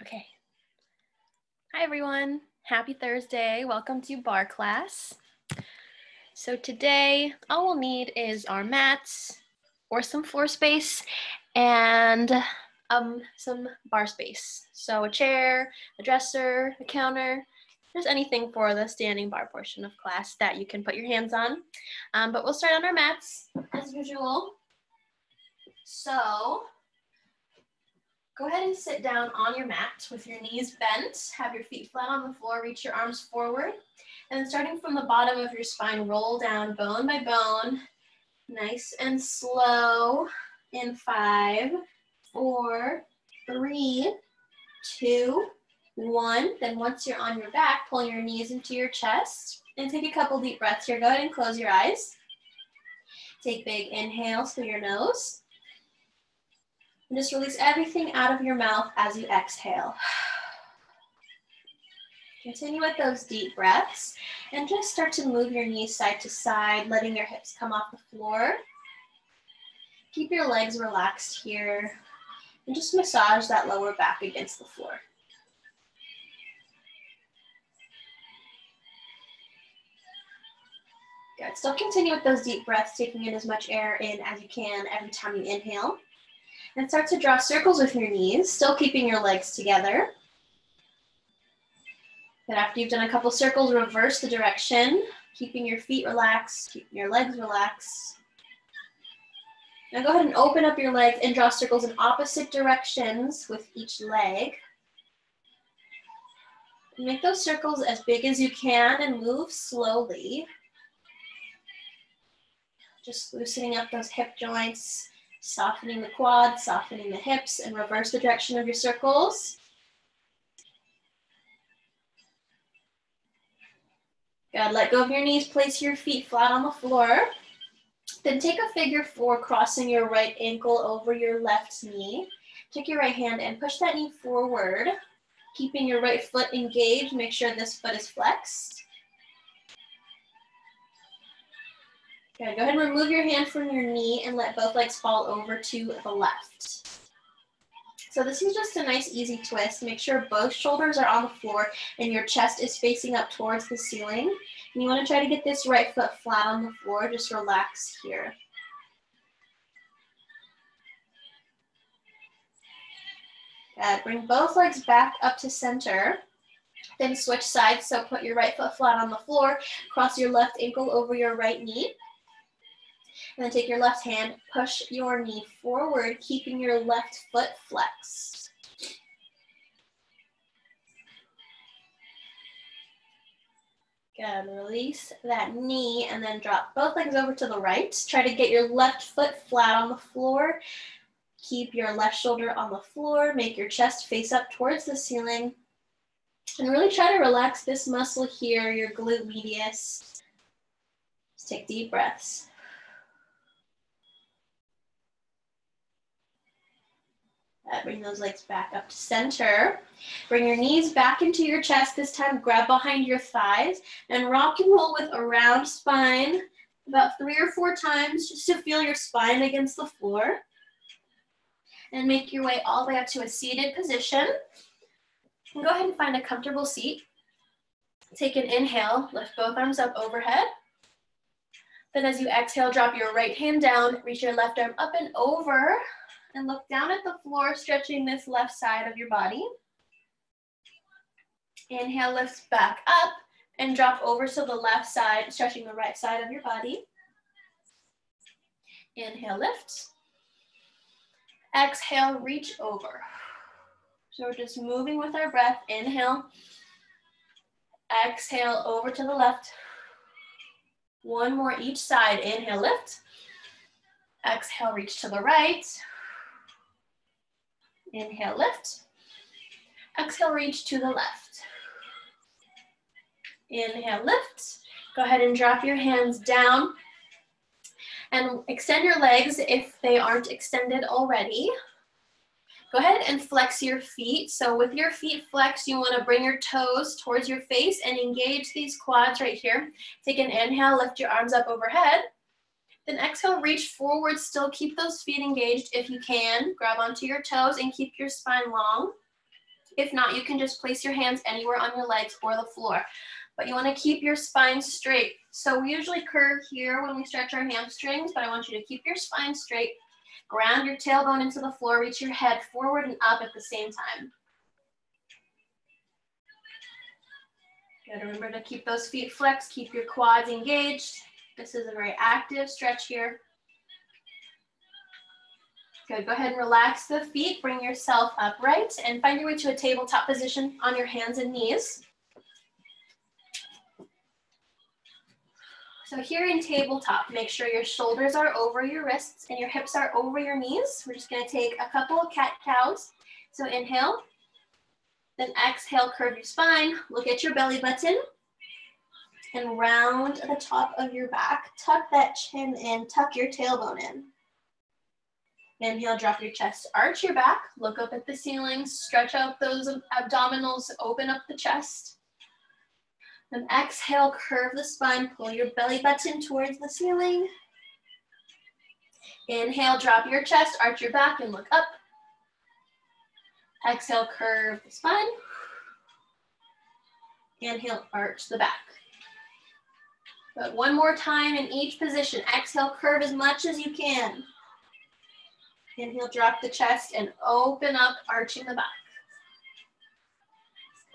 Okay. Hi everyone. Happy Thursday. Welcome to bar class. So today all we'll need is our mats or some floor space and some bar space. So a chair, a dresser, a counter, just anything for the standing bar portion of class that you can put your hands on. But we'll start on our mats as usual. So go ahead and sit down on your mat with your knees bent, have your feet flat on the floor, reach your arms forward, and then starting from the bottom of your spine, roll down bone by bone, nice and slow in 5, 4, 3, 2, 1. Then once you're on your back, pull your knees into your chest and take a couple deep breaths here. Go ahead and close your eyes. Take big inhales through your nose. And just release everything out of your mouth as you exhale. Continue with those deep breaths and just start to move your knees side to side, letting your hips come off the floor. Keep your legs relaxed here and just massage that lower back against the floor. Good. Still continue with those deep breaths, taking in as much air in as you can every time you inhale. And start to draw circles with your knees, still keeping your legs together. Then after you've done a couple circles, reverse the direction, keeping your feet relaxed, keeping your legs relaxed. Now go ahead and open up your legs and draw circles in opposite directions with each leg. And make those circles as big as you can and move slowly. Just loosening up those hip joints, softening the quads, softening the hips, and reverse the direction of your circles. Good, let go of your knees, place your feet flat on the floor. Then take a figure 4, crossing your right ankle over your left knee. Take your right hand and push that knee forward, keeping your right foot engaged. Make sure this foot is flexed. Good, go ahead and remove your hand from your knee and let both legs fall over to the left. So this is just a nice easy twist. Make sure both shoulders are on the floor and your chest is facing up towards the ceiling. And you want to try to get this right foot flat on the floor. Just relax here. Good, bring both legs back up to center. Then switch sides, so put your right foot flat on the floor, cross your left ankle over your right knee. And then take your left hand, push your knee forward, keeping your left foot flexed. Good, release that knee and then drop both legs over to the right. Try to get your left foot flat on the floor. Keep your left shoulder on the floor, make your chest face up towards the ceiling. And really try to relax this muscle here, your glute medius. Just take deep breaths. Bring those legs back up to center. Bring your knees back into your chest. This time, grab behind your thighs and rock and roll with a round spine about 3 or 4 times just to feel your spine against the floor. And make your way all the way up to a seated position. And go ahead and find a comfortable seat. Take an inhale, lift both arms up overhead. Then as you exhale, drop your right hand down, reach your left arm up and over. And look down at the floor, stretching this left side of your body. Inhale, lift back up and drop over to the left side, stretching the right side of your body. Inhale, lift. Exhale, reach over. So we're just moving with our breath. Inhale. Exhale, over to the left. One more each side. Inhale, lift. Exhale, reach to the right. Inhale, lift. Exhale, reach to the left. Inhale, lift. Go ahead and drop your hands down. And extend your legs if they aren't extended already. Go ahead and flex your feet. So with your feet flexed, you want to bring your toes towards your face and engage these quads right here. Take an inhale, lift your arms up overhead. Then exhale, reach forward, still keep those feet engaged if you can. Grab onto your toes and keep your spine long. If not, you can just place your hands anywhere on your legs or the floor. But you want to keep your spine straight. So we usually curve here when we stretch our hamstrings, but I want you to keep your spine straight. Ground your tailbone into the floor, reach your head forward and up at the same time. Good, remember to keep those feet flexed, keep your quads engaged. This is a very active stretch here. Good, go ahead and relax the feet, bring yourself upright, and find your way to a tabletop position on your hands and knees. So here in tabletop, make sure your shoulders are over your wrists and your hips are over your knees. We're just gonna take a couple of cat-cows. So inhale, then exhale, curve your spine, look at your belly button, and round the top of your back. Tuck that chin in, tuck your tailbone in. Inhale, drop your chest, arch your back, look up at the ceiling, stretch out those abdominals, open up the chest. Then exhale, curve the spine, pull your belly button towards the ceiling. Inhale, drop your chest, arch your back, and look up. Exhale, curve the spine. Inhale, arch the back. But one more time in each position. Exhale, curve as much as you can. Inhale, drop the chest, and open up, arching the back.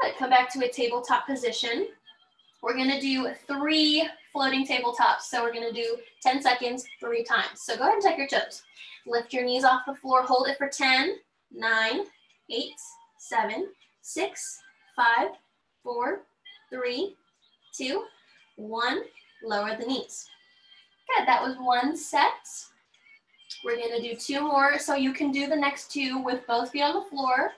Good, come back to a tabletop position. We're gonna do 3 floating tabletops. So we're gonna do 10 seconds, 3 times. So go ahead and tuck your toes. Lift your knees off the floor, hold it for 10, 9, 8, 7, 6, 5, 4, 3, 2, 1. Lower the knees. Good, that was 1 set. We're gonna do 2 more. So you can do the next 2 with both feet on the floor,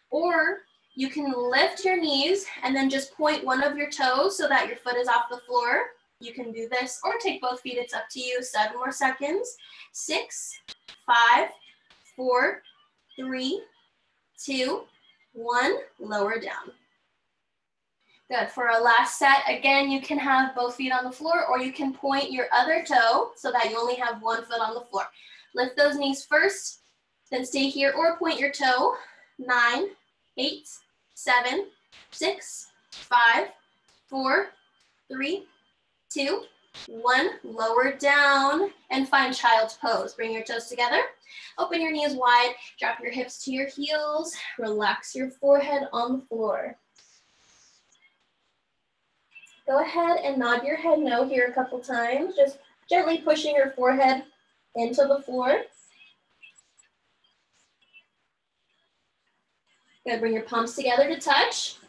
or you can lift your knees and then just point one of your toes so that your foot is off the floor. You can do this or take both feet, it's up to you. 7 more seconds. 6, 5, 4, 3, 2, 1. Lower down. Good, for our last set, again, you can have both feet on the floor or you can point your other toe so that you only have 1 foot on the floor. Lift those knees first, then stay here or point your toe. 9, 8, 7, 6, 5, 4, 3, 2, 1. Lower down and find child's pose. Bring your toes together. Open your knees wide. Drop your hips to your heels. Relax your forehead on the floor. Go ahead and nod your head no here a couple times. Just gently pushing your forehead into the floor. Good, bring your palms together to touch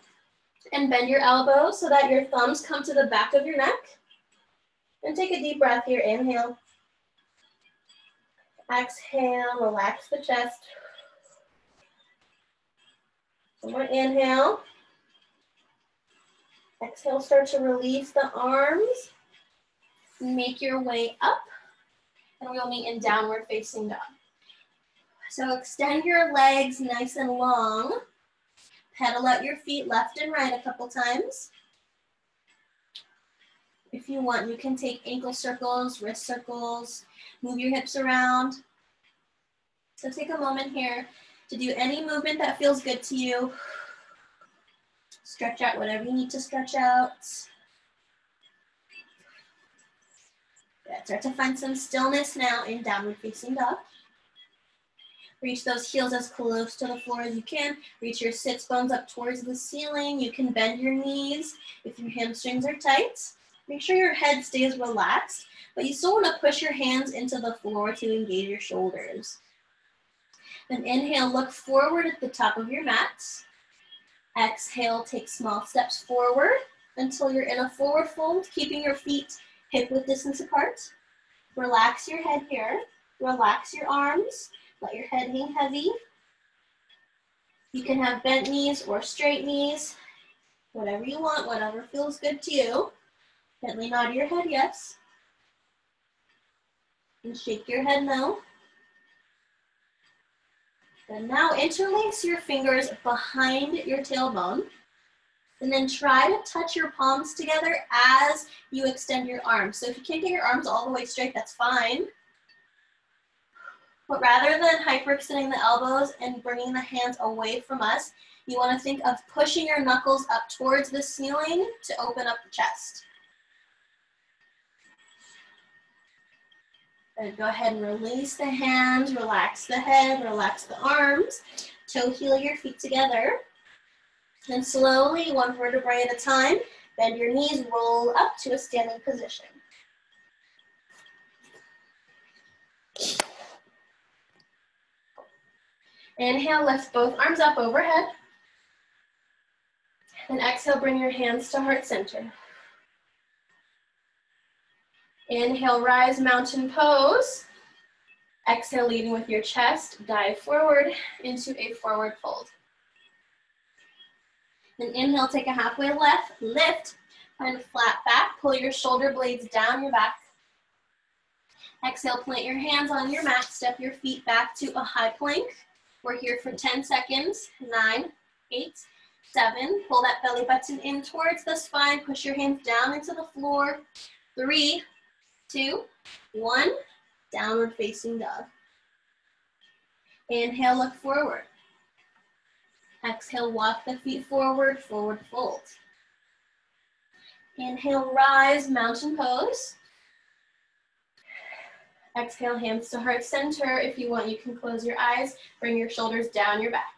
and bend your elbows so that your thumbs come to the back of your neck. And take a deep breath here, inhale. Exhale, relax the chest. One more inhale. Exhale, start to release the arms. Make your way up, and we'll meet in downward facing dog. So extend your legs nice and long. Pedal out your feet left and right a couple times. If you want, you can take ankle circles, wrist circles, move your hips around. So take a moment here to do any movement that feels good to you. Stretch out whatever you need to stretch out. Good. Start to find some stillness now in downward facing dog. Reach those heels as close to the floor as you can. Reach your sits bones up towards the ceiling. You can bend your knees if your hamstrings are tight. Make sure your head stays relaxed, but you still want to push your hands into the floor to engage your shoulders. Then inhale, look forward at the top of your mat. Exhale, take small steps forward until you're in a forward fold, keeping your feet hip-width distance apart. Relax your head here. Relax your arms. Let your head hang heavy. You can have bent knees or straight knees. Whatever you want, whatever feels good to you. Gently nod your head yes. And shake your head no. And now interlace your fingers behind your tailbone. And then try to touch your palms together as you extend your arms. So if you can't get your arms all the way straight, that's fine. But rather than hyperextending the elbows and bringing the hands away from us, You want to think of pushing your knuckles up towards the ceiling to open up the chest. Good. Go ahead and release the hands, relax the head, relax the arms. Toe heel your feet together. And slowly, one vertebrae at a time, bend your knees, roll up to a standing position. Inhale, lift both arms up overhead. And exhale, bring your hands to heart center. Inhale, rise, mountain pose. Exhale, leading with your chest, dive forward into a forward fold. Then inhale, take a halfway lift, find a flat back, pull your shoulder blades down your back. Exhale, plant your hands on your mat, step your feet back to a high plank. We're here for 10 seconds, 9, 8, 7. Pull that belly button in towards the spine, push your hands down into the floor. 3, 2, 1. Downward facing dog. Inhale, look forward. Exhale, walk the feet forward, forward fold. Inhale, rise, mountain pose. Exhale, hands to heart center. If you want, you can close your eyes, bring your shoulders down your back.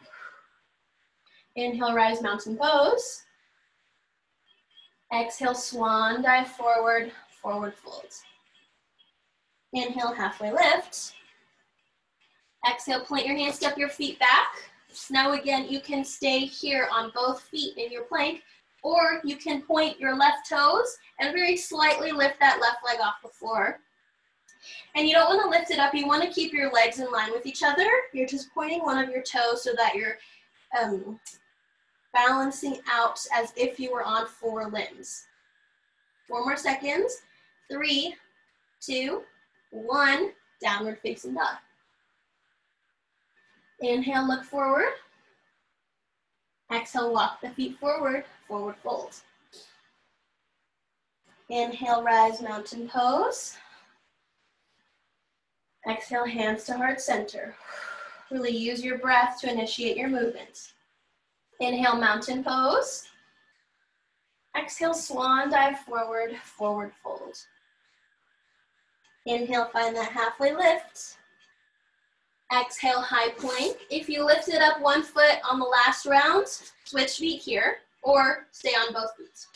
Inhale, rise, mountain pose. Exhale, swan dive forward, forward fold. Inhale, halfway lift. Exhale, plant your hands, step your feet back. Now again, you can stay here on both feet in your plank, or you can point your left toes and very slightly lift that left leg off the floor. And you don't want to lift it up, you want to keep your legs in line with each other. You're just pointing one of your toes so that you're balancing out as if you were on 4 limbs. 4 more seconds. 3, 2, 1, downward facing dog. Inhale, look forward. Exhale, walk the feet forward, forward fold. Inhale, rise, mountain pose. Exhale, hands to heart center. Really use your breath to initiate your movement. Inhale, mountain pose. Exhale, swan dive forward, forward fold. Inhale, find that halfway lift. Exhale, high plank. If you lifted up 1 foot on the last round, switch feet here, or stay on both feet.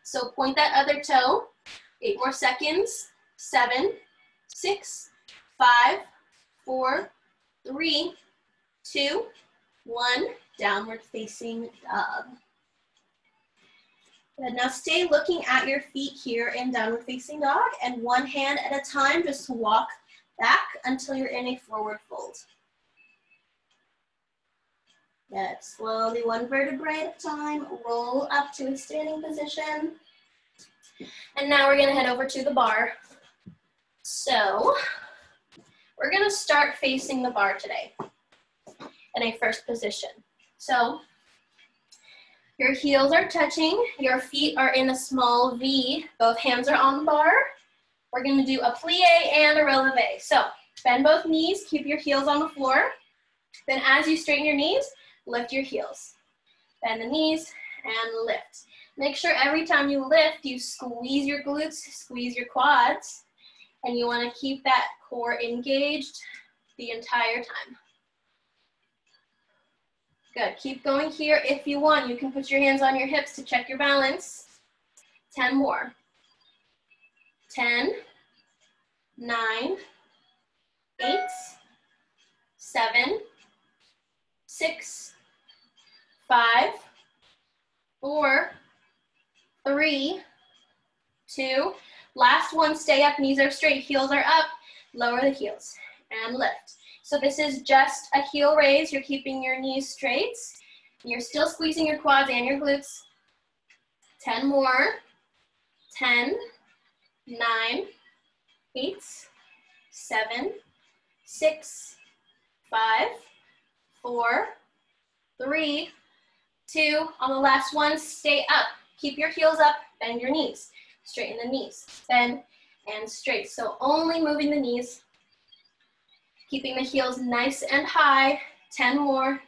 So point that other toe. 8 more seconds. 7, 6, 5, 4, 3, 2, 1. Downward facing dog. Good. Now stay looking at your feet here in downward facing dog, and one hand at a time, just walk back until you're in a forward fold. Good. Slowly, 1 vertebrae at a time, roll up to a standing position. And now we're gonna head over to the bar. So we're gonna start facing the bar today in a first position. So your heels are touching, your feet are in a small V, both hands are on the bar. We're gonna do a plie and a releve. So bend both knees, keep your heels on the floor. Then as you straighten your knees, lift your heels. Bend the knees and lift. Make sure every time you lift, you squeeze your glutes, squeeze your quads, and you wanna keep that core engaged the entire time. Good, keep going here. If you want, you can put your hands on your hips to check your balance. 10 more. 10, 9, 8, 7, 6, 5, 4, 3, 2. Last one, stay up, knees are straight, heels are up. Lower the heels and lift. So this is just a heel raise. You're keeping your knees straight. You're still squeezing your quads and your glutes. 10 more. 10, 9, 8, 7, 6, 5, 4, 3, 2. On the last one, stay up. Keep your heels up, bend your knees. Straighten the knees, bend and straight. So only moving the knees. Keeping the heels nice and high. 10 more.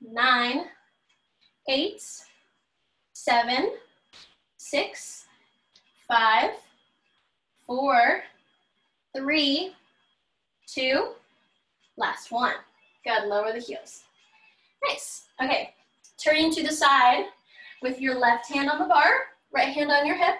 9, 8, 7, 6, 5, 4, 3, 2, last one. Good, lower the heels. Nice. Okay, turning to the side with your left hand on the bar, right hand on your hip.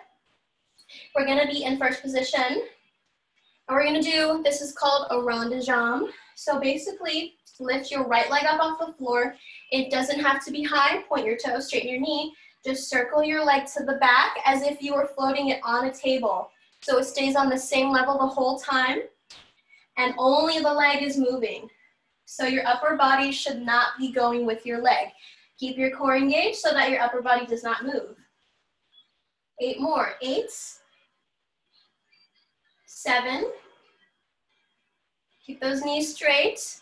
We're gonna be in first position. And we're gonna do, this is called a rond de jambe. So basically, lift your right leg up off the floor. It doesn't have to be high, point your toes, straighten your knee. Just circle your leg to the back as if you were floating it on a table. So it stays on the same level the whole time, and only the leg is moving. So your upper body should not be going with your leg. Keep your core engaged so that your upper body does not move. 8 more. 8, 7. Keep those knees straight.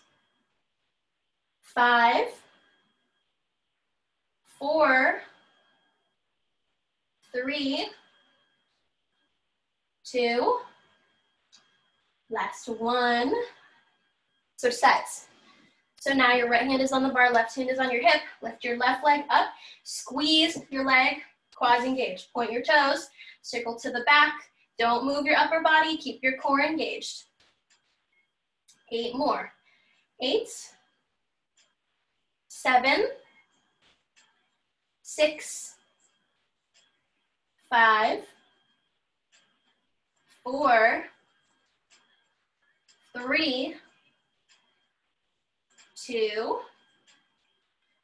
5, 4, 3, 2, last one. Switch sides. So now your right hand is on the bar, left hand is on your hip. Lift your left leg up, squeeze your leg, quads engaged. Point your toes, circle to the back. Don't move your upper body, keep your core engaged. 8 more. 8, 7, 6, 5, 4, 3, 2,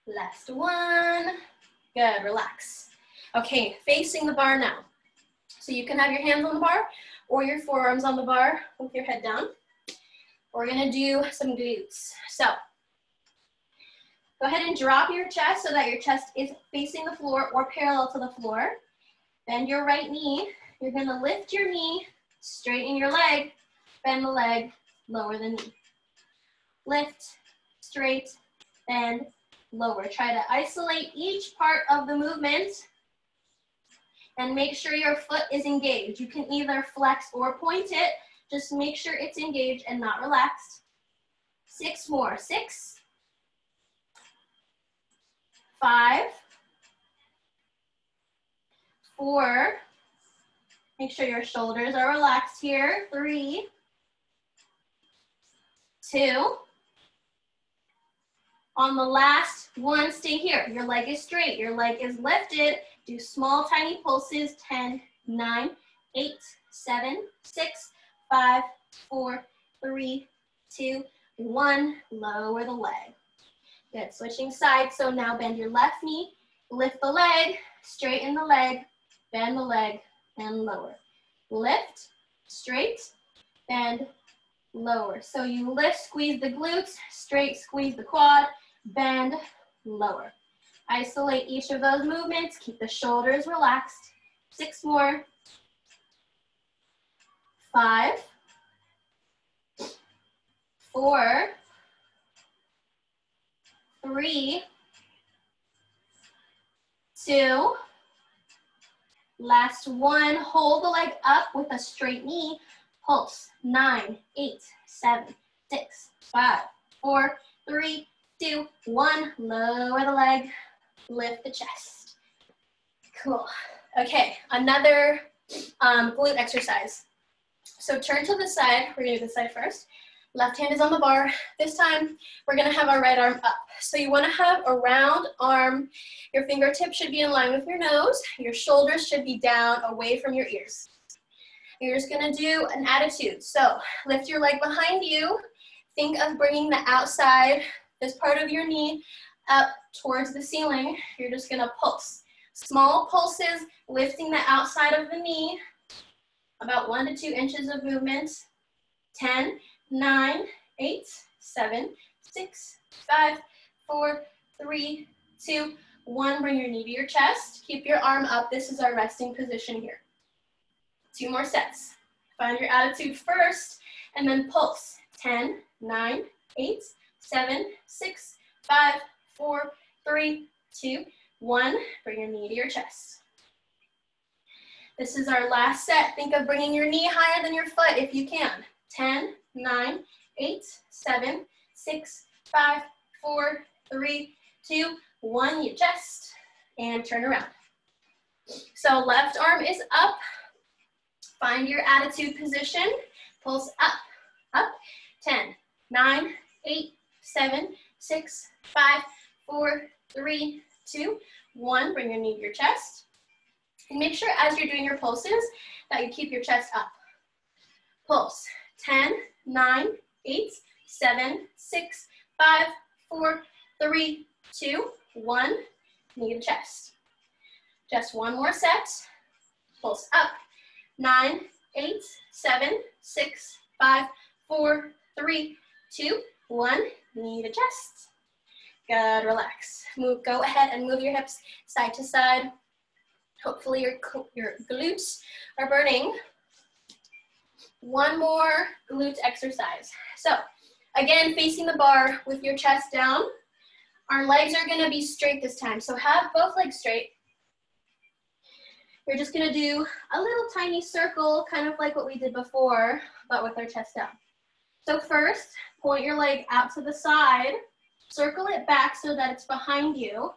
last one. Good, relax. Okay, facing the bar now. So you can have your hands on the bar or your forearms on the bar with your head down. We're gonna do some glutes. So go ahead and drop your chest so that your chest is facing the floor or parallel to the floor. Bend your right knee. You're gonna lift your knee, straighten your leg, bend the leg, lower the knee. Lift, straight, bend, lower. Try to isolate each part of the movement and make sure your foot is engaged. You can either flex or point it. Just make sure it's engaged and not relaxed. 6 more. 6, 5, 4. Make sure your shoulders are relaxed here. 3, 2. On the last one, stay here. Your leg is straight, your leg is lifted. Do small, tiny pulses. 10, 9, 8, 7, 6, 5, 4, 3, 2, 1. Lower the leg. Good, switching sides. So now bend your left knee, lift the leg, straighten the leg, bend the leg, and lower. Lift, straight, bend, lower. So you lift, squeeze the glutes, straight, squeeze the quad, bend, lower. Isolate each of those movements. Keep the shoulders relaxed. 6 more. 5, 4, 3, 2. Last one. Hold the leg up with a straight knee. Pulse. 9, 8, 7, 6, 5, 4, 3, 2, 1. Lower the leg. Lift the chest. Cool. Okay, another glute exercise. So turn to the side. We're gonna do this side first. Left hand is on the bar. This time, we're gonna have our right arm up. So you wanna have a round arm. Your fingertips should be in line with your nose. Your shoulders should be down away from your ears. You're just gonna do an attitude. So lift your leg behind you. Think of bringing the outside, this part of your knee, up towards the ceiling. You're just gonna pulse. Small pulses, lifting the outside of the knee, about 1 to 2 inches of movement. 10, 9, 8, 7, 6, 5, 4, 3, 2, 1. Bring your knee to your chest. Keep your arm up. This is our resting position here. 2 more sets. Find your attitude first, and then pulse. 10, 9, 8, 7, 6, 5, 4, 3, 2, 1. Bring your knee to your chest. This is our last set. Think of bringing your knee higher than your foot if you can. 10, 9, 8, 7, 6, 5, 4, 3, 2, one, knee to chest, and turn around. So left arm is up. Find your attitude position. Pulse up, up. 10, 9, 8, 7, 6, 5, 4, 3, 2, 1. Bring your knee to your chest. And make sure as you're doing your pulses that you keep your chest up. Pulse. 10, 9, 8, 7, 6, 5, 4, 3, 2, 1. Knee to chest. Just one more set. Pulse up. 9, 8, 7, 6, 5, 4, 3, 2, 1. Knee to chest. Good, relax. Go ahead and move your hips side to side. Hopefully your glutes are burning. One more glute exercise. So again, facing the bar with your chest down. Our legs are gonna be straight this time. So have both legs straight. You're just gonna do a little tiny circle, kind of like what we did before, but with our chest down. So first, point your leg out to the side, circle it back so that it's behind you,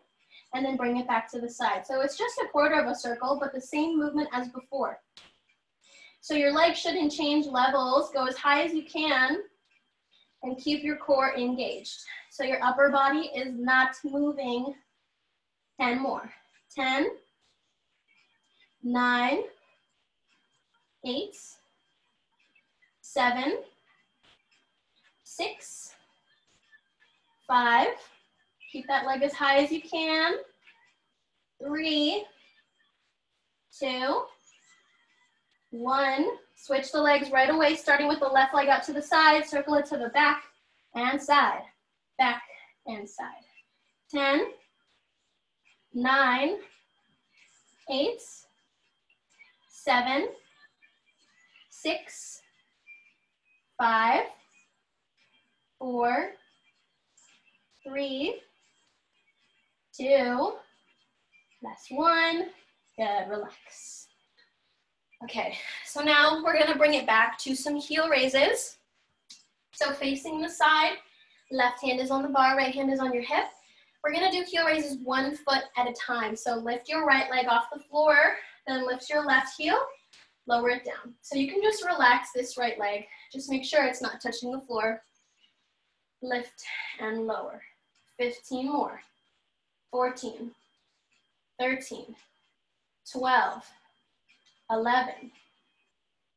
and then bring it back to the side. So it's just a quarter of a circle, but the same movement as before. So your legs shouldn't change levels. Go as high as you can and keep your core engaged. So your upper body is not moving. 10 more. 10, 9, 8, 7, 6, 5. Keep that leg as high as you can. 3, 2, 1. Switch the legs right away, starting with the left leg out to the side. Circle it to the back and side. Back and side. 10, 9, 8, 7, 6, 5, 4, 3, 2, last one. Good, relax. Okay, so now we're gonna bring it back to some heel raises. So facing the side, left hand is on the bar, right hand is on your hip. We're gonna do heel raises 1 foot at a time. So lift your right leg off the floor, then lift your left heel, lower it down. So you can just relax this right leg. Just make sure it's not touching the floor. Lift and lower. 15 more. 14, 13, 12, 11,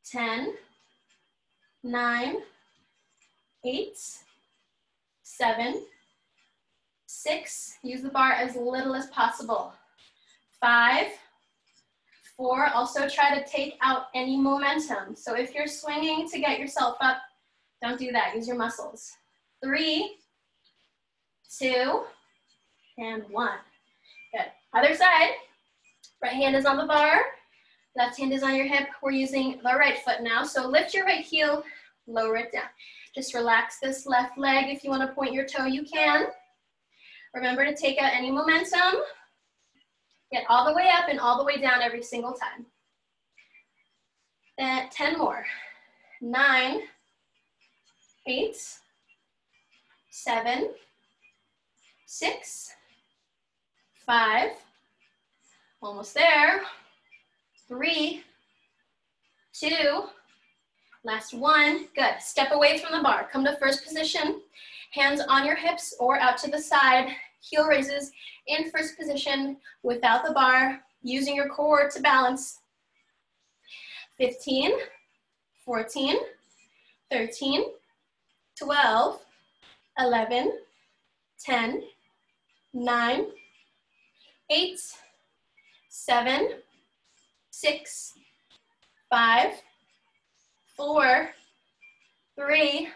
10, 9, 8, 7, 6, use the bar as little as possible. 5, 4, also try to take out any momentum. So if you're swinging to get yourself up, don't do that, use your muscles. 3, 2, and 1. Good. Other side, right hand is on the bar, left hand is on your hip. We're using the right foot now. So lift your right heel, lower it down. Just relax this left leg. If you want to point your toe, you can. Remember to take out any momentum. Get all the way up and all the way down every single time. Then 10 more. 9, 8, 7, 6, 5, almost there. 3, 2, last one. Good. Step away from the bar. Come to first position. Hands on your hips or out to the side. Heel raises in first position without the bar, using your core to balance. 15, 14, 13, 12, 11, 10, 9, 8, 7, 6, 5, 4, 3,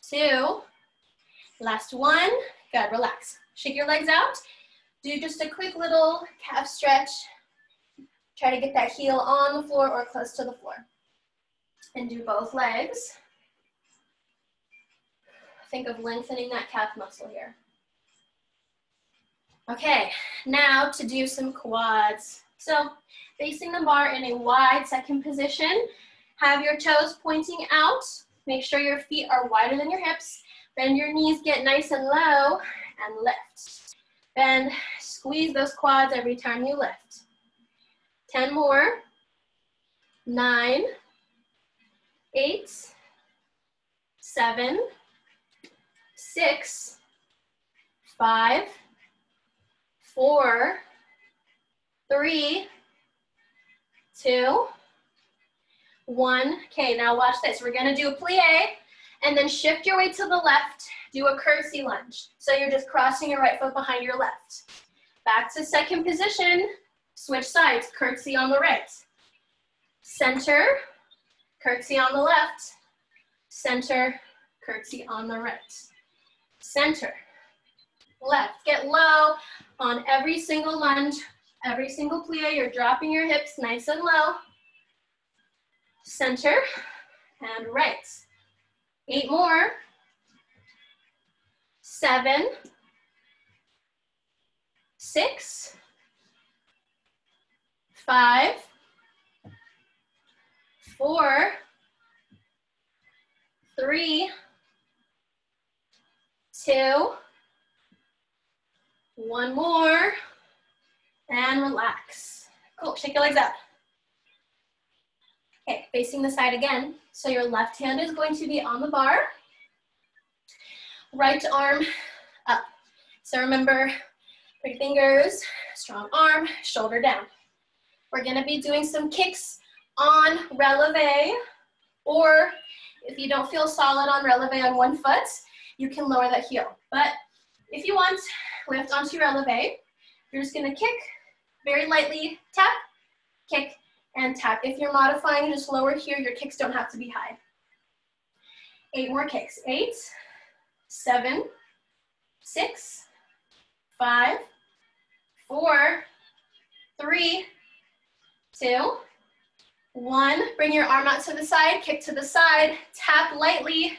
2, last one. Good, relax. Shake your legs out. Do just a quick little calf stretch. Try to get that heel on the floor or close to the floor. And do both legs. Think of lengthening that calf muscle here. Okay, now to do some quads. So facing the bar in a wide second position, have your toes pointing out. Make sure your feet are wider than your hips. Bend your knees, get nice and low, and lift. Bend, squeeze those quads every time you lift. 10 more. 9, 8, 7, 6, 5, 4, 3, 2, 1. Okay, now watch this. We're gonna do a plie and then shift your weight to the left. Do a curtsy lunge. So you're just crossing your right foot behind your left. Back to second position. Switch sides, curtsy on the right. Center, curtsy on the left. Center, curtsy on the right. Center, left. Get low on every single lunge, every single plie. You're dropping your hips nice and low. Center and right. 8 more. 7, 6, 5, 4, 3, 2, 1 more, and relax. Cool, shake your legs out. Okay, facing the side again. So your left hand is going to be on the bar. Right arm up. So remember, big fingers, strong arm, shoulder down. We're gonna be doing some kicks on releve, or if you don't feel solid on releve on one foot, you can lower that heel. But if you want, lift onto releve. You're just gonna kick very lightly, tap, kick, and tap. If you're modifying, just lower here. Your kicks don't have to be high. 8 more kicks. 8, 7, 6, 5, 4, 3, 2, 1. Bring your arm out to the side, kick to the side, tap lightly,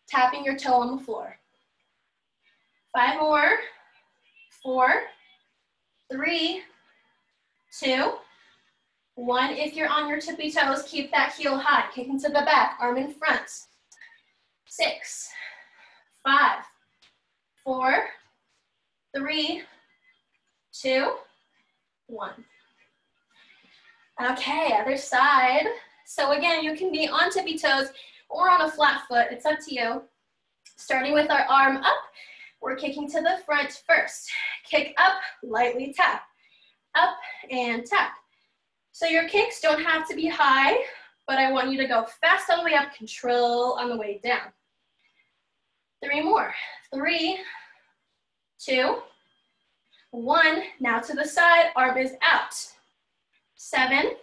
tapping your toe on the floor. 5 more. 4, 3, 2, 1. If you're on your tippy toes, keep that heel high, kicking to the back, arm in front. 6, 5, 4, 3, 2, 1. Okay, other side. So again, you can be on tippy toes or on a flat foot. It's up to you. Starting with our arm up, we're kicking to the front first. Kick up, lightly tap. Up and tap. So your kicks don't have to be high, but I want you to go fast on the way up, control on the way down. 3 more. 3, 2, 1. Now to the side, arm is out. 7,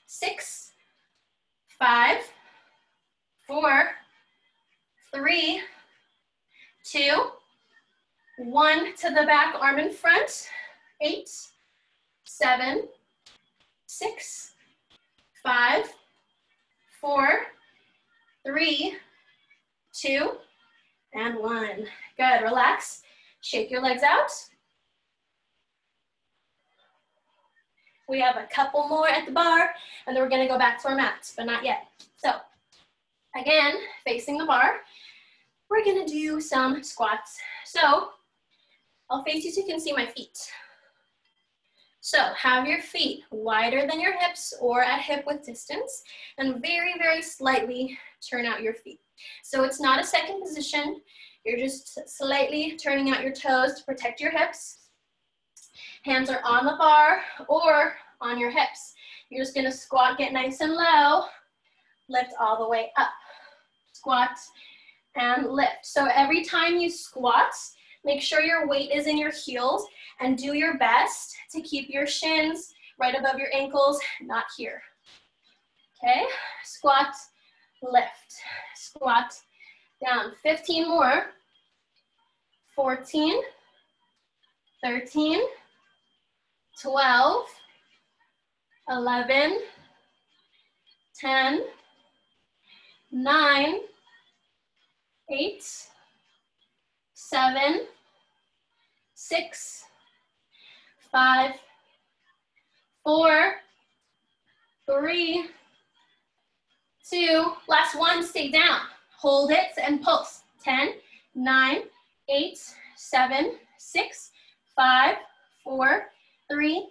6, 5, 4, 3, 2, 1. To the back, arm in front. 8, 7, 6, 5, 4, 3, 2, and 1. Good, relax. Shake your legs out. We have a couple more at the bar, and then we're gonna go back to our mats, but not yet. So, again, facing the bar, we're gonna do some squats. So, I'll face you so you can see my feet. So, have your feet wider than your hips or at hip width distance, and very, very slightly turn out your feet. So it's not a second position. You're just slightly turning out your toes to protect your hips. Hands are on the bar or on your hips. You're just gonna squat, get nice and low, lift all the way up. Squat and lift. So every time you squat, make sure your weight is in your heels and do your best to keep your shins right above your ankles, not here. Okay, squat, lift, squat, down. 15 more. 14, 13, 12, 11, 10, 9, 8, 7, 6, 5, 4, 3, 2, last one, stay down. Hold it and pulse. 10, 9, 8, 7, 6, 5, 4, 3,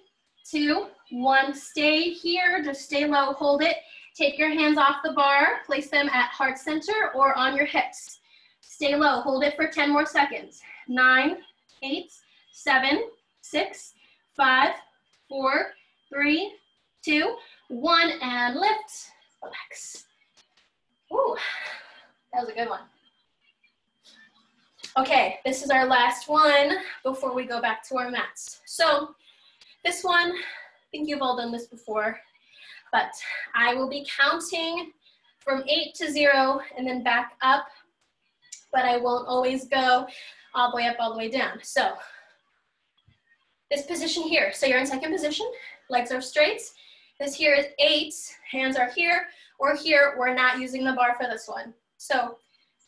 2, 1. Stay here, just stay low, hold it. Take your hands off the bar, place them at heart center or on your hips. Stay low, hold it for 10 more seconds. 9, 8, 7, 6, 5, 4, 3, 2, 1, and lift, relax. Ooh, that was a good one. Okay, this is our last one before we go back to our mats. So this one, I think you've all done this before, but I will be counting from 8 to 0 and then back up, but I won't always go all the way up, all the way down. So this position here, so you're in second position, legs are straight. This here is 8, hands are here or here. We're not using the bar for this one. So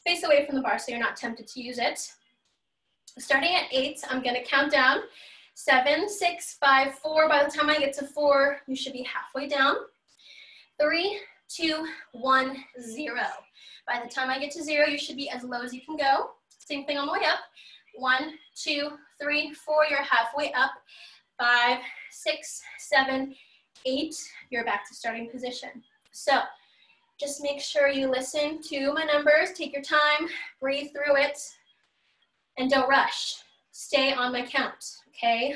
face away from the bar so you're not tempted to use it. Starting at 8, I'm gonna count down. 7, 6, 5, 4. By the time I get to 4, you should be halfway down. 3, 2, 1, 0. By the time I get to 0, you should be as low as you can go. Same thing on the way up. 1, 2, 3, 4, you're halfway up. 5, 6, 7, 8, you're back to starting position. So just make sure you listen to my numbers, take your time, breathe through it, and don't rush. Stay on my count, okay?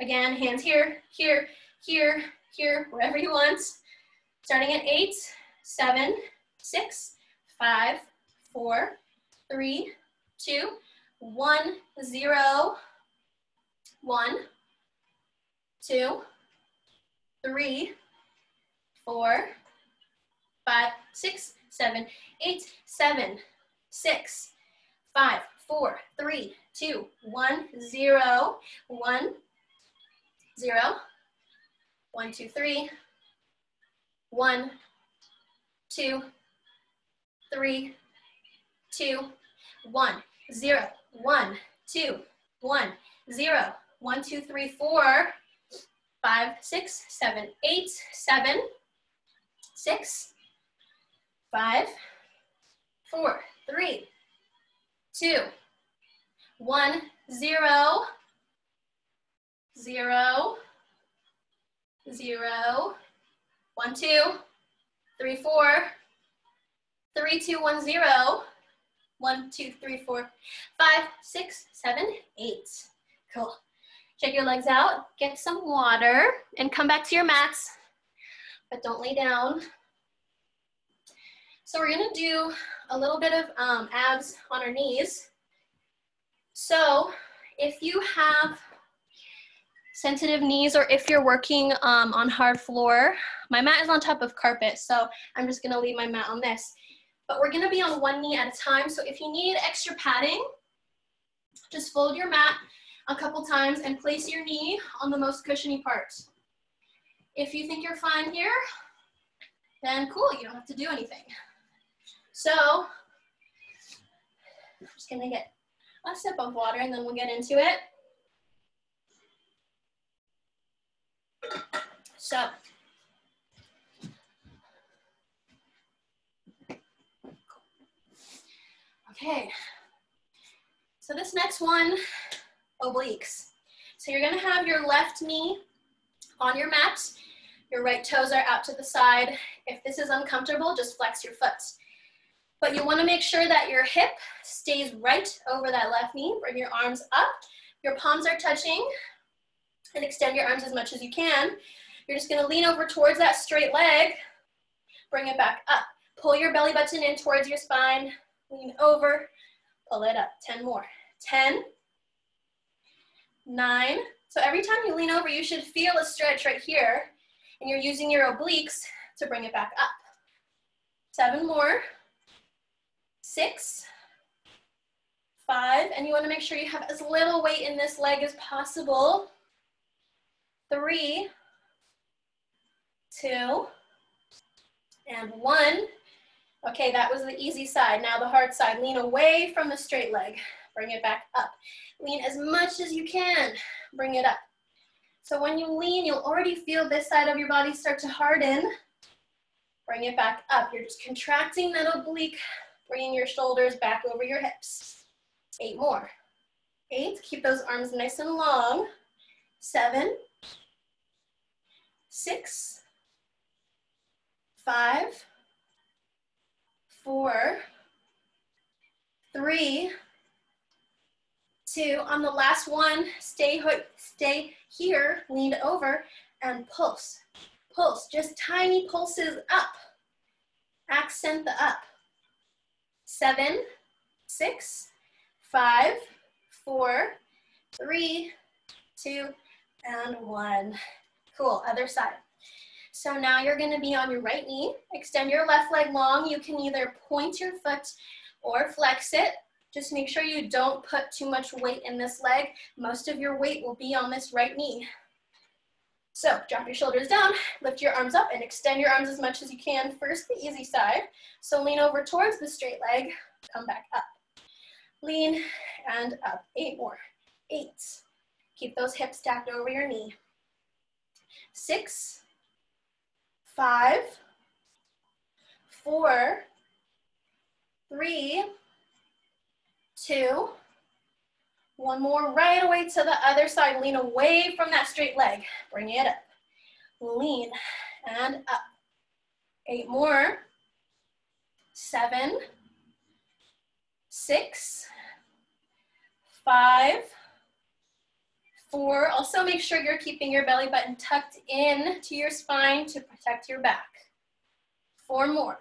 Again, hands here, here, here, here, wherever you want. Starting at 8, 7, 6, 5, 4, 3, 2, 1, 0. 1, 2, 3, 4, 5, 6, 7, 8, 7, 6, 5, 4, 3, 2, 1, 0, 1, 0, 1, 2, 3, 1, 2, 3, 2, 1, 0, 1, 2, 1, 0, 1, 2, 3, 4, 5, 6, 7, 8, 7, 6, 5, 4, 3, 2, 1, 0, 0, 0, 1, 2, 3, 4, 3, 2, 1, 0, 1, 2, 3, 4, 5, 6, 7, 8. Cool. Check your legs out, get some water, and come back to your mats, but don't lay down. So we're gonna do a little bit of abs on our knees. So if you have sensitive knees or if you're working on hard floor, my mat is on top of carpet, so I'm just gonna leave my mat on this. But we're gonna be on one knee at a time, so if you need extra padding, just fold your mat a couple times and place your knee on the most cushiony part. If you think you're fine here, then cool, you don't have to do anything. So, I'm just gonna get a sip of water and then we'll get into it. So, okay. So this next one, obliques. So you're gonna have your left knee on your mat. Your right toes are out to the side. If this is uncomfortable, just flex your foot. But you wanna make sure that your hip stays right over that left knee. Bring your arms up. Your palms are touching. And extend your arms as much as you can. You're just gonna lean over towards that straight leg. Bring it back up. Pull your belly button in towards your spine. Lean over, pull it up. 10 more. 10, 9. So every time you lean over, you should feel a stretch right here. And you're using your obliques to bring it back up. 7 more. 6, 5. And you want to make sure you have as little weight in this leg as possible. 3, 2, and 1. Okay, that was the easy side. Now the hard side. Lean away from the straight leg. Bring it back up. Lean as much as you can. Bring it up. So when you lean, you'll already feel this side of your body start to harden. Bring it back up. You're just contracting that oblique, bringing your shoulders back over your hips. 8 more. 8, keep those arms nice and long. 7, 6, 5, 4, 3, 2. On the last one, stay here, lean over, and pulse. Pulse, just tiny pulses up. Accent the up. 7, 6, 5, 4, 3, 2, and 1. Cool, other side. So now you're gonna be on your right knee. Extend your left leg long. You can either point your foot or flex it. Just make sure you don't put too much weight in this leg. Most of your weight will be on this right knee. So drop your shoulders down, lift your arms up, and extend your arms as much as you can. First, the easy side. So lean over towards the straight leg, come back up. Lean and up. 8 more. 8. Keep those hips stacked over your knee. 6, 5, 4, 3, 2, 1 more. Right away to the other side. Lean away from that straight leg. Bring it up. Lean and up. 8 more. 7, 6, 5, 4. Also make sure you're keeping your belly button tucked in to your spine to protect your back. 4 more.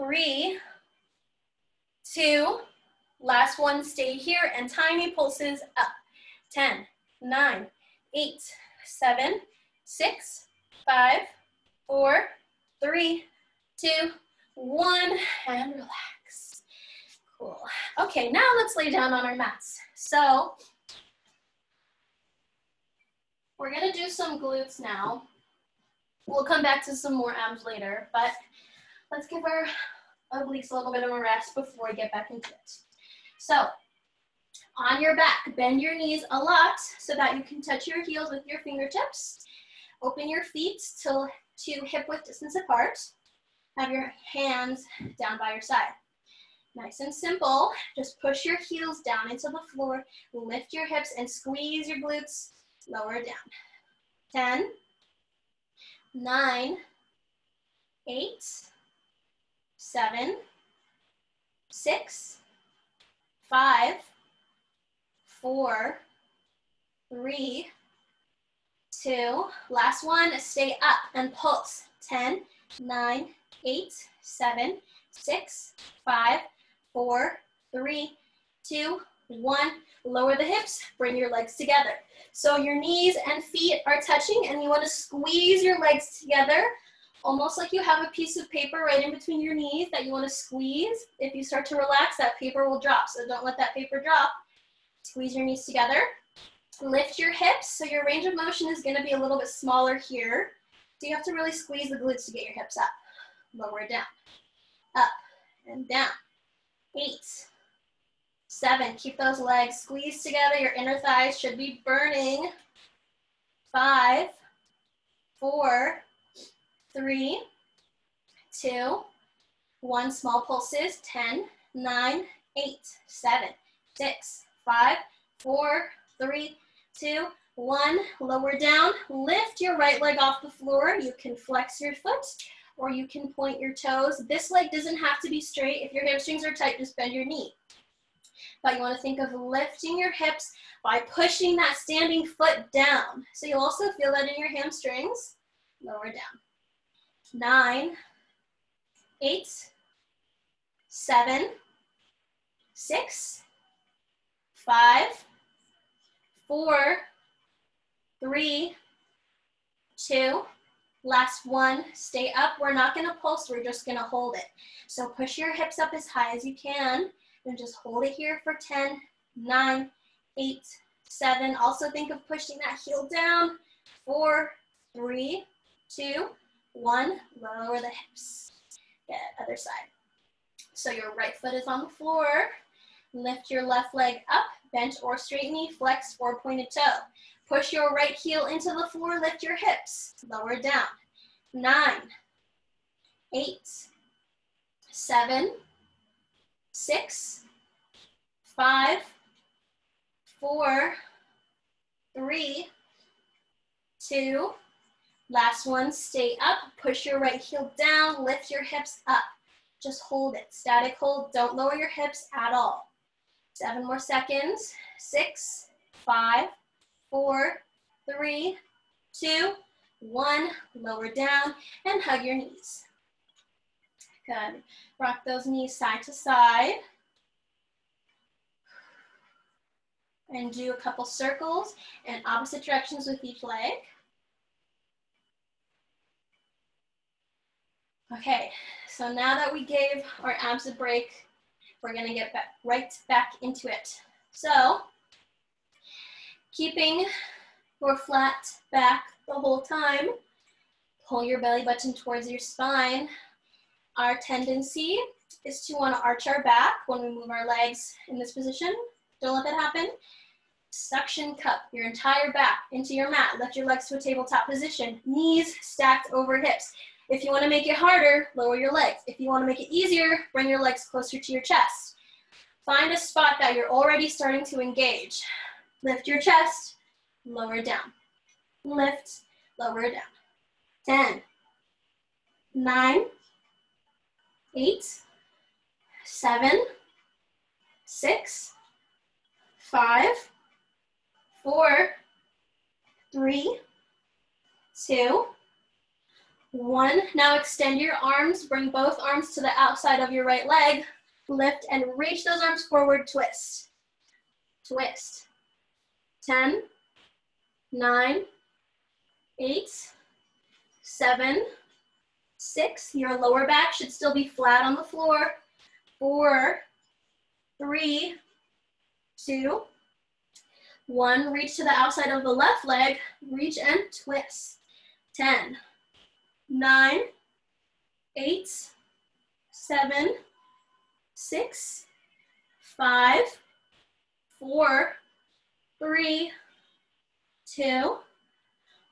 3, 2, last one, stay here, and tiny pulses up. 10, 9, 8, 7, 6, 5, 4, 3, 2, 1, and relax. Cool. Okay, now let's lay down on our mats. So we're gonna do some glutes now. We'll come back to some more abs later, but let's give our obliques a little bit of a rest before we get back into it. So on your back, bend your knees a lot so that you can touch your heels with your fingertips. Open your feet to hip width distance apart. Have your hands down by your side. Nice and simple. Just push your heels down into the floor, lift your hips and squeeze your glutes, lower down. 10, 9, 8, 7, 6, 5, 4, 3, 2. Last one, stay up and pulse. 10, 9, 8, 7, 6, 5, 4, 3, 2, 1. Lower the hips, bring your legs together. So your knees and feet are touching and you want to squeeze your legs together, almost like you have a piece of paper right in between your knees that you want to squeeze. If you start to relax, that paper will drop, so don't let that paper drop. Squeeze your knees together. Lift your hips, so your range of motion is going to be a little bit smaller here. So you have to really squeeze the glutes to get your hips up. Lower it down. Up and down. 8, 7, keep those legs squeezed together. Your inner thighs should be burning. 5, 4, 3, 2, 1. Small pulses. 10, 9, 8, 7, 6, 5, 4, 3, 2, 1. Lower down. Lift your right leg off the floor. You can flex your foot or you can point your toes. This leg doesn't have to be straight. If your hamstrings are tight, just bend your knee. But you want to think of lifting your hips by pushing that standing foot down. So you'll also feel that in your hamstrings. Lower down. 9, 8, 7, 6, 5, 4, 3, 2, last one. Stay up. We're not going to pulse. We're just going to hold it. So push your hips up as high as you can. And just hold it here for 10, 9, 8, 7. Also think of pushing that heel down. 4, 3, 2, 1. Lower the hips. Good. Other side. So your right foot is on the floor. Lift your left leg up. Bent or straight knee. Flex or pointed toe. Push your right heel into the floor. Lift your hips. Lower down. 9, 8, 7, 6, 5, 4, 3, 2, last one, stay up, push your right heel down, lift your hips up. Just hold it, static hold, don't lower your hips at all. 7 more seconds, 6, 5, 4, 3, 2, 1, lower down and hug your knees. Good, rock those knees side to side. And do a couple circles in opposite directions with each leg. Okay, so now that we gave our abs a break, we're gonna get right back into it. So, keeping your flat back the whole time, pull your belly button towards your spine. Our tendency is to wanna arch our back when we move our legs in this position. Don't let that happen. Suction cup your entire back into your mat. Lift your legs to a tabletop position. Knees stacked over hips. If you want to make it harder, lower your legs. If you want to make it easier, bring your legs closer to your chest. Find a spot that you're already starting to engage. Lift your chest, lower down. Lift, lower down. 10, 9, 8, 7, 6, 5, 4, 3, 2, 1. Now extend your arms, bring both arms to the outside of your right leg. Lift and reach those arms forward, twist. Twist. 10, 9, 8, 7, 6. Your lower back should still be flat on the floor. 4, 3, 2, 1. Reach to the outside of the left leg. Reach and twist. 10, 9, 8, 7, 6, 5, 4, 3, 2,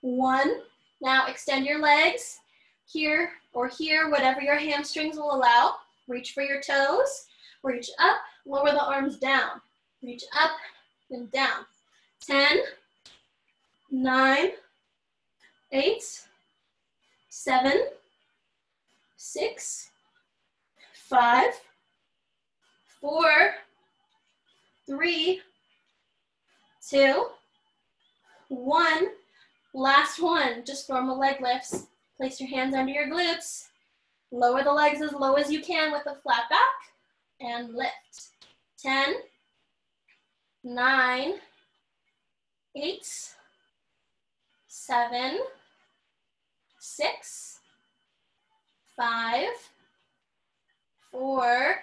1. Now extend your legs here or here, whatever your hamstrings will allow. Reach for your toes. Reach up, lower the arms down. Reach up and down. 10, 9, 8, 7, 6, 5, 4, 3, 2, 1. Last one, just normal leg lifts. Place your hands under your glutes. Lower the legs as low as you can with a flat back and lift. 10, 9, 8, 7, 6, 5, 4,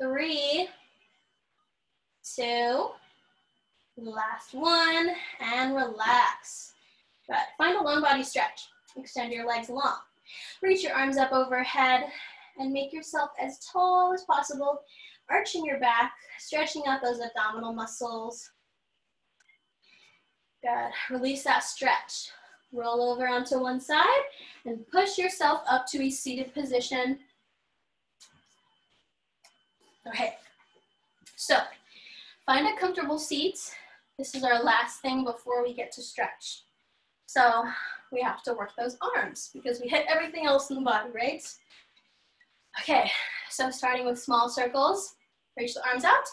3, 2, last one, and relax. Good. Find a long body stretch. Extend your legs long. Reach your arms up overhead and make yourself as tall as possible, arching your back, stretching out those abdominal muscles. Good. Release that stretch. Roll over onto one side and push yourself up to a seated position. Okay. So, find a comfortable seat. This is our last thing before we get to stretch. So we have to work those arms because we hit everything else in the body, right? Okay, so starting with small circles, reach the arms out,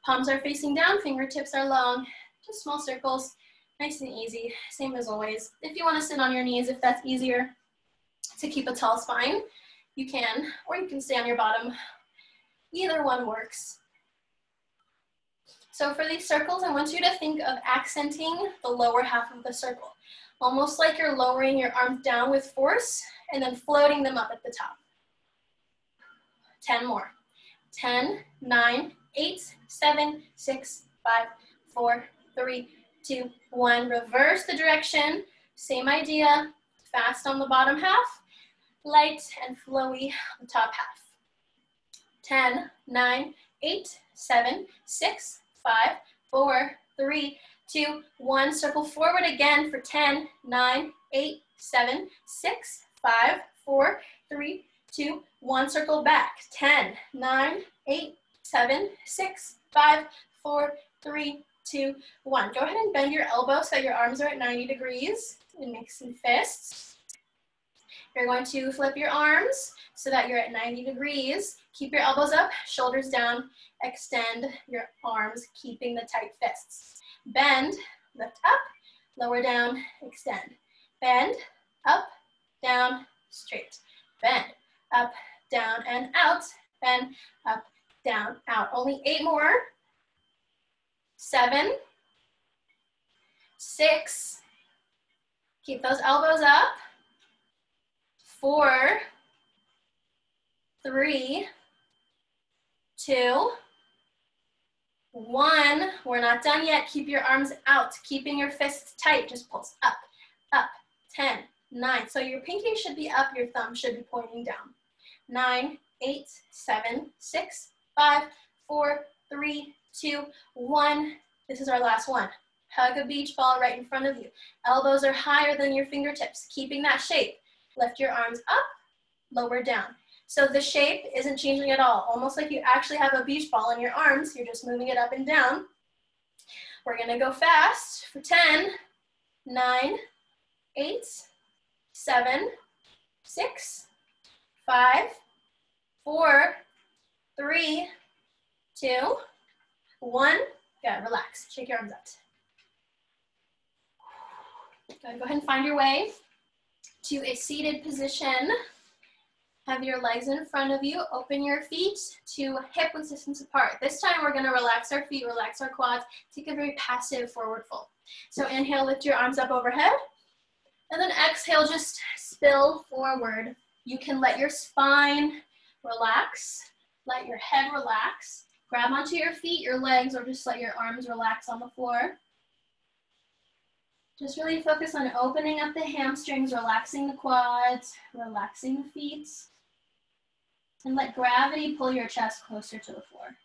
palms are facing down, fingertips are long, just small circles, nice and easy, same as always. If you want to sit on your knees, if that's easier to keep a tall spine, you can, or you can stay on your bottom. Either one works. So for these circles, I want you to think of accenting the lower half of the circle, almost like you're lowering your arms down with force and then floating them up at the top. 10 more. 10, 9, 8, 7, 6, 5, 4, 3, 2, 1. Reverse the direction. Same idea. Fast on the bottom half, light and flowy on the top half. 10, 9, 8, 7, 6, 5, 4, 3, 2, 1. Circle forward again for 10, 9, 8, 7, 6, 5, 4, 3, 2, 1. Circle back. 10, 9, 8, 7, 6, 5, 4, 3, 2, 1. Go ahead and bend your elbows so that your arms are at 90 degrees and make some fists. You're going to flip your arms so that you're at 90 degrees. Keep your elbows up, shoulders down, extend your arms, keeping the tight fists. Bend, lift up, lower down, extend. Bend, up, down, straight. Bend, up, down, and out. Bend, up, down, out. Only 8 more. 7, 6. Keep those elbows up. 4, 3, 2, 1. We're not done yet. Keep your arms out, keeping your fists tight. Just pulse up, up. 10, 9. So your pinky should be up, your thumb should be pointing down. 9, 8, 7, 6, 5, 4, 3, 2, 1. This is our last one. Hug a beach ball right in front of you. Elbows are higher than your fingertips, keeping that shape. Lift your arms up, lower down. So the shape isn't changing at all. Almost like you actually have a beach ball in your arms. You're just moving it up and down. We're gonna go fast for 10, 9, 8, 7, 6, 5, 4, 3, 2, 1. Good, relax, shake your arms out. Good, go ahead and find your way to a seated position. Have your legs in front of you. Open your feet to hip width distance apart. This time we're gonna relax our feet, relax our quads, take a very passive forward fold. So inhale, lift your arms up overhead. And then exhale, just spill forward. You can let your spine relax, let your head relax. Grab onto your feet, your legs, or just let your arms relax on the floor. Just really focus on opening up the hamstrings, relaxing the quads, relaxing the feet. And let gravity pull your chest closer to the floor.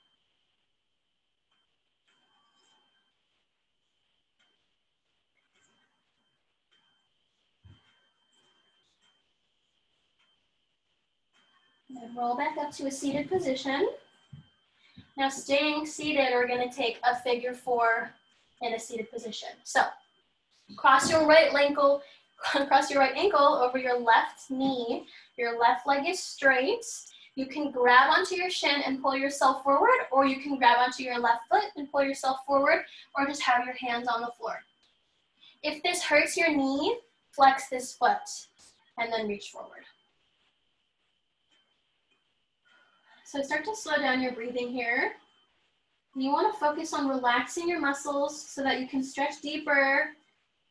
And roll back up to a seated position. Now staying seated, we're gonna take a figure 4 in a seated position. So cross your right ankle over your left knee. Your left leg is straight. You can grab onto your shin and pull yourself forward, or you can grab onto your left foot and pull yourself forward, or just have your hands on the floor. If this hurts your knee, flex this foot and then reach forward. So start to slow down your breathing here. You want to focus on relaxing your muscles so that you can stretch deeper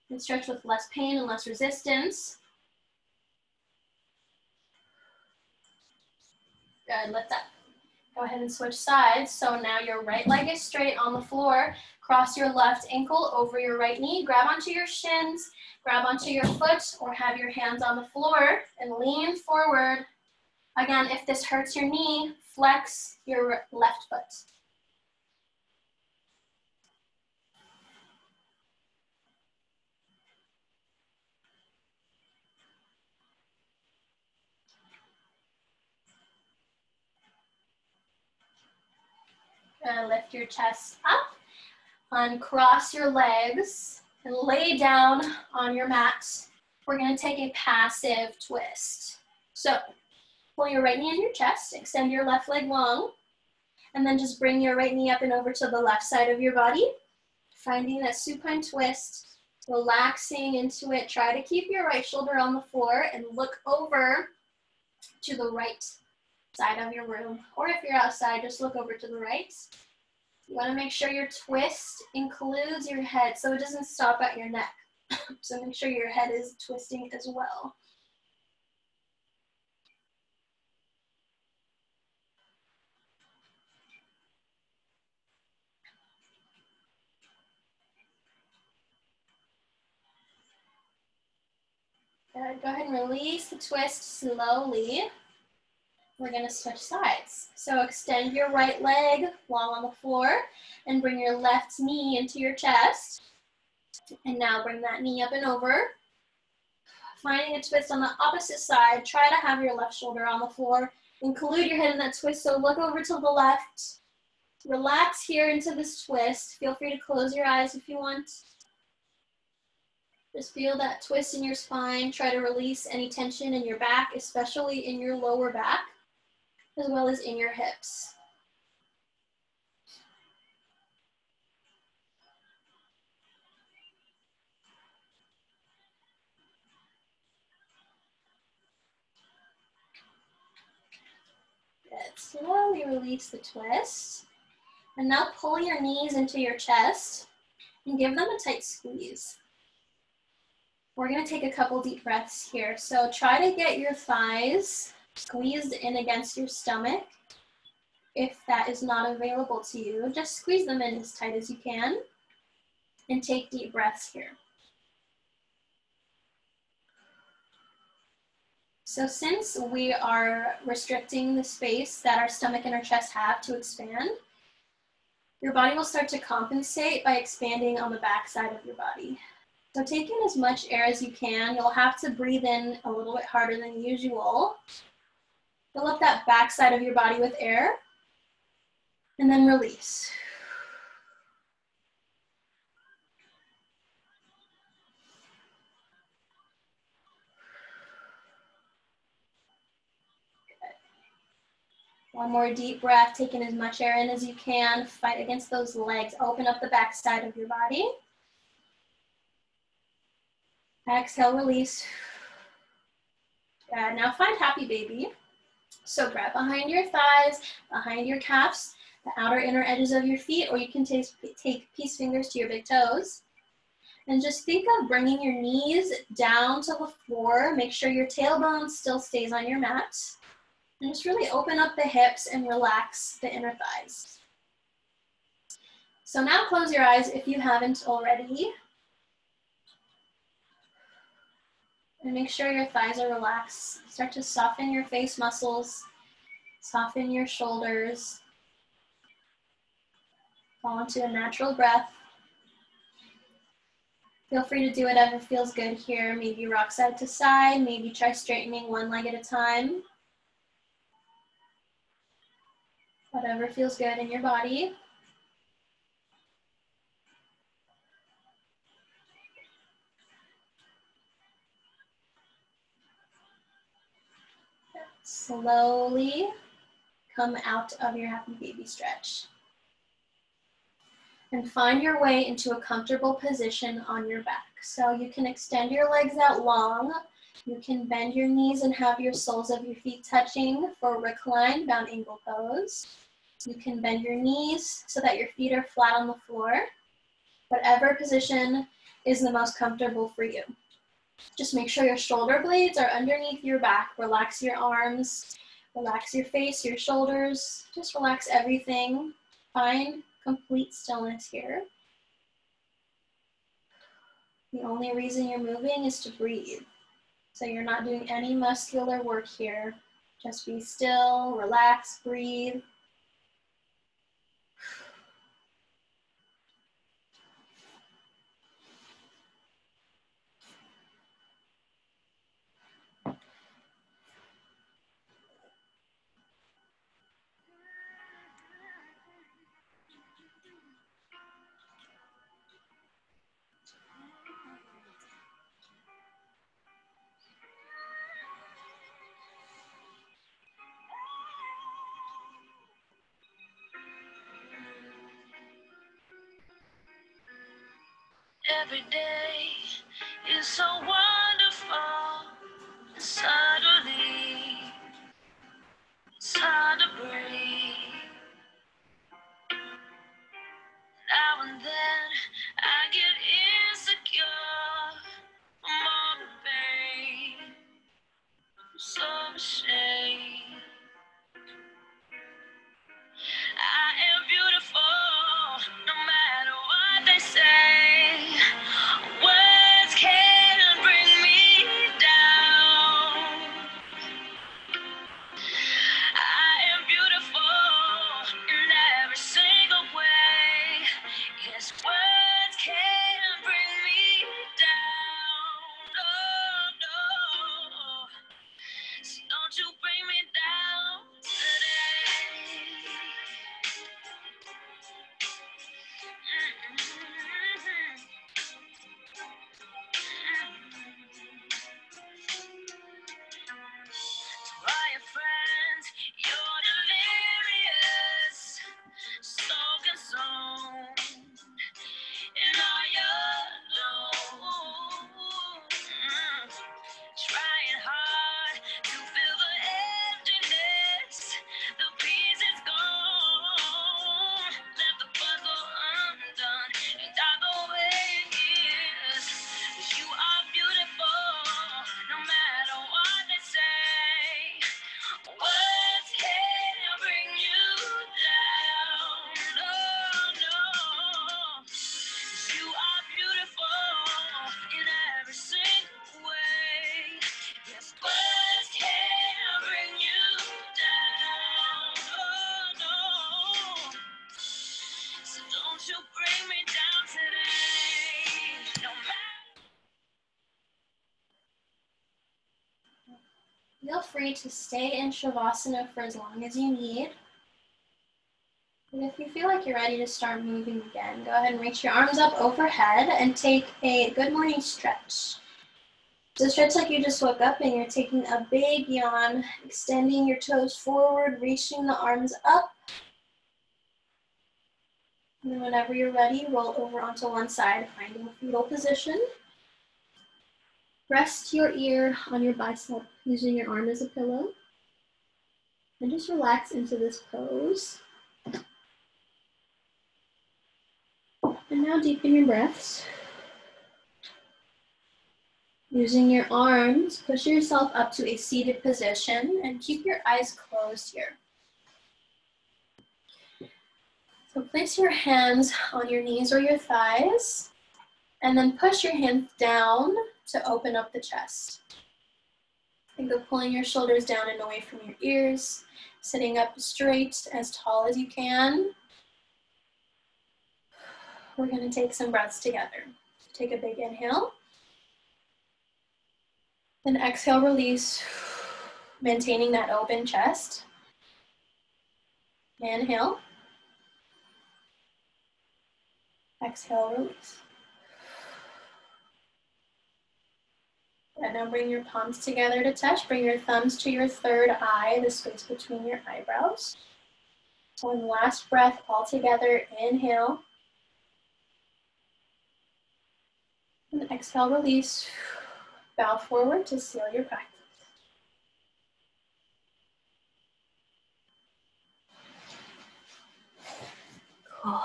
and stretch with less pain and less resistance. Good, lift up. Go ahead and switch sides. So now your right leg is straight on the floor. Cross your left ankle over your right knee. Grab onto your shins, grab onto your foot, or have your hands on the floor and lean forward. Again, if this hurts your knee, flex your left foot. Lift your chest up, uncross your legs, and lay down on your mat. We're gonna take a passive twist. So pull your right knee in your chest, extend your left leg long, and then just bring your right knee up and over to the left side of your body. Finding that supine twist, relaxing into it. Try to keep your right shoulder on the floor and look over to the right side of your room. Or if you're outside, just look over to the right. You want to make sure your twist includes your head so it doesn't stop at your neck. So make sure your head is twisting as well. Good. Go ahead and release the twist slowly. We're going to switch sides. So extend your right leg long on the floor and bring your left knee into your chest. And now bring that knee up and over. Finding a twist on the opposite side, try to have your left shoulder on the floor. Include your head in that twist, so look over to the left. Relax here into this twist. Feel free to close your eyes if you want. Just feel that twist in your spine. Try to release any tension in your back, especially in your lower back, as well as in your hips. Good. Slowly release the twist. And now pull your knees into your chest and give them a tight squeeze. We're gonna take a couple deep breaths here. So try to get your thighs squeezed in against your stomach. If that is not available to you, just squeeze them in as tight as you can and take deep breaths here. So since we are restricting the space that our stomach and our chest have to expand, your body will start to compensate by expanding on the back side of your body. So take in as much air as you can. You'll have to breathe in a little bit harder than usual. Fill up that back side of your body with air, and then release. One more deep breath, taking as much air in as you can. Fight against those legs. Open up the back side of your body. Exhale, release. Now find happy baby. So grab behind your thighs, behind your calves, the outer inner edges of your feet, or you can take peace fingers to your big toes. And just think of bringing your knees down to the floor. Make sure your tailbone still stays on your mat. And just really open up the hips and relax the inner thighs. So now close your eyes if you haven't already. And make sure your thighs are relaxed. Start to soften your face muscles, soften your shoulders. Fall into a natural breath. Feel free to do whatever feels good here. Maybe rock side to side, maybe try straightening one leg at a time. Whatever feels good in your body. Slowly come out of your happy baby stretch. And find your way into a comfortable position on your back. So you can extend your legs out long. You can bend your knees and have your soles of your feet touching for reclined bound angle pose. You can bend your knees so that your feet are flat on the floor. Whatever position is the most comfortable for you. Just make sure your shoulder blades are underneath your back. Relax your arms, relax your face, your shoulders. Just relax everything. Find complete stillness here. The only reason you're moving is to breathe. So you're not doing any muscular work here. Just be still, relax, breathe. Every day is so wonderful, and suddenly it's hard to breathe. Now and then I get insecure from all the pain. I'm so ashamed. I am beautiful, no matter what they say. Words can't bring Feel free to stay in Shavasana for as long as you need. And if you feel like you're ready to start moving again, go ahead and reach your arms up overhead and take a good morning stretch. So stretch like you just woke up and you're taking a big yawn, extending your toes forward, reaching the arms up. And then whenever you're ready, roll over onto one side, finding a fetal position. Rest your ear on your bicep, using your arm as a pillow. And just relax into this pose. And now deepen your breaths. Using your arms, push yourself up to a seated position and keep your eyes closed here. So place your hands on your knees or your thighs, and then push your hands down to open up the chest. Think of pulling your shoulders down and away from your ears, sitting up straight, as tall as you can. We're going to take some breaths together. Take a big inhale. Then exhale, release, maintaining that open chest. Inhale. Exhale, release. And now bring your palms together to touch. Bring your thumbs to your third eye, the space between your eyebrows. One last breath all together. Inhale. And exhale, release. Bow forward to seal your practice. Cool.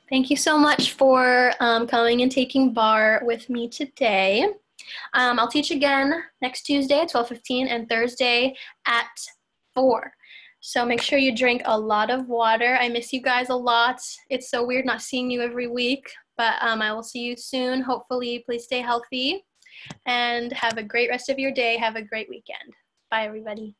Thank you so much for coming and taking Barre with me today. I'll teach again next Tuesday at 12:15 and Thursday at 4. So make sure you drink a lot of water. I miss you guys a lot. It's so weird not seeing you every week, but I will see you soon. Hopefully, please stay healthy and have a great rest of your day. Have a great weekend. Bye, everybody.